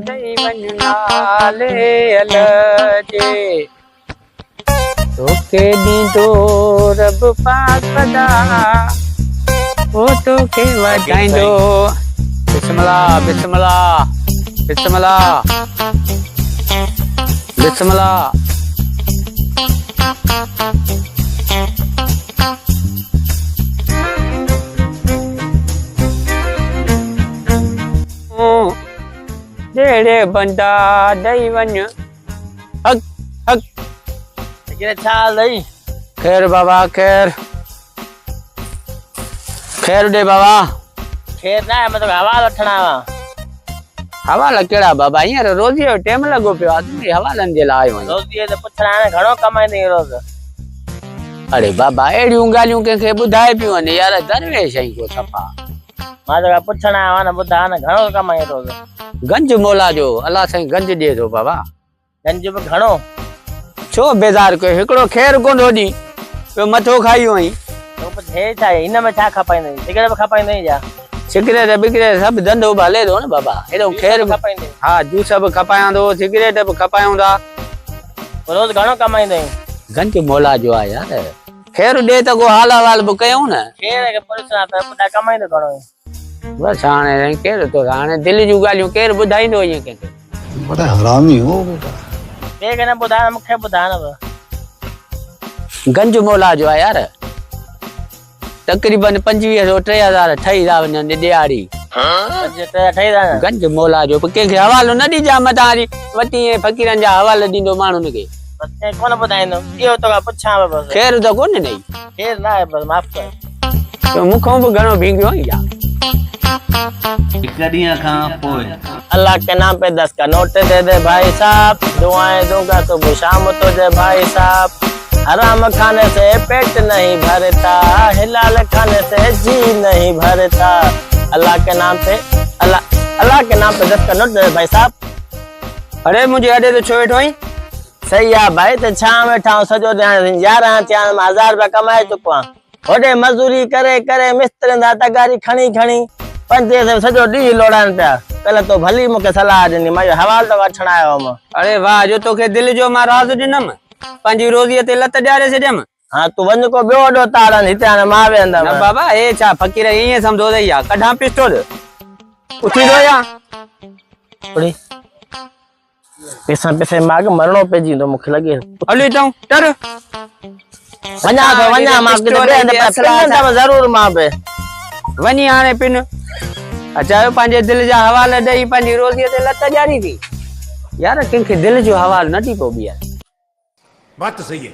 दई वञनाले अलजे तोखे ॾींदो रब पाक दा ओ तोखे वधाईंदो बिस्मिल्लाह बिस्मिल्लाह बिस्मिल्लाह बिस्मिल्लाह जेड़े बंदा दई वञ हक हक छा लई खैर बाबा खैर खैर दे बाबा खेर ना मतलब हवाल वठणा हवाला केड़ा बाबा यार रोजी जो टाइम लगो पियो आदमी हवालन जे लाए वञ रोज़ी ते पुछणा ने घणो कमाईंदी रोज अरे बाबा एड़ियूं ॻाल्हियूं कंहिंखे ॿुधाए पियूं वञे यार दरवेश आई को सफ़ा मां तो पुछणा आवा न ॿुधा न घणो कमाई रोज गंज मोला जो अल्लाह साईं गंज ॾिए थो बाबा गंज बि घणो छो बेज़ार कयो हिकिड़ो खैर कोन ॾी ॿियो मथो खाई वई तो कुछ हे छा हिन में छा खपाईंदई सिगरेट बि खपाईंदई जा सिगरेट बिगरेट सब धंधो भले थो न बाबा हेॾो खैर खपाईंदई हा जूस बि खपायां थो सिगरेट बि खपायूं था रोज घणो कमाईंदई गंज मोला जो आहे यार खैर ॾे त को हाल अहवाल बि कयूं न खेर के पुछणा त ॿुधा कमाईंदो घणो बस हाणे केरु तो हाणे दिलि जूं ॻाल्हियूं केरु ॿुधाईंदो ईअं कंहिंखे बड़ा हरामी हो बेटा ॿिए खे न ॿुधा मूंखे ॿुधा न गंज मोला जो आहे यार तकरीबन 2500 3000 ठही था वञनि ॾियारी ठही था गंज मोला जो कंहिंखे हवालो न ॾिजां मथां वरी वठी फ़कीरनि जा हवाला ॾींदो माण्हुनि खे कोन ॿुधाईंदो इहो तो पुछां बस खैर त कोन्हे नई खेर ना है बस माफ कर मूंखां बि घणो भींगियो आई या अल्लाह के नाम पे 10 का नोट दे दे भाई साहब दुआएं दूंगा सुबह शाम तुझे भाई साहब हराम खाने से पेट नहीं भरता हिलाल खाने से जी नहीं भरता अल्लाह के नाम पे अल्लाह के नाम पे 10 का नोट दे दे भाई साहब अरे मुझे अॾे तो छो वेठो आई सही है भाई तो छा वेठा सजो ध्यान 11 थिया 1000 रुपया कमाए चुको आं होॾे मजदूरी करे करे मिस्त्रियुनि जा तगारी खणी खणी 5 सजो ॾींहुं लोड़ाइनि पिया पहले तो भली मूंखे सलाह ॾिनी मां हवाल तो वठणु आयो हुअमि अरे वाह जो तोखे दिलि जो मां राज़ ॾिनमि पंहिंजी रोज़ीअ ते लत ॾियारे छॾियमि हाँ तू वञ को ॿियो वॾो तारनि हिते हाणे मां वेंदमि न बाबा हे छा फ़कीर ईअं सम्झो अथई या कढां पिस्टोल उथी थो या थोड़ी पैसे माग मरणो पइजी मूंखे लॻे हली अचूं डर वञा मां ज़रूर मां पे वञी हाणे पिन अचायो पंहिंजे दिलि जा हवाला ॾेई पंहिंजी रोज़ीअ ते लत ॾियारी थी यार कंहिंखे दिलि जो हवालो न थी पोइ ॿीहर बात तो सही है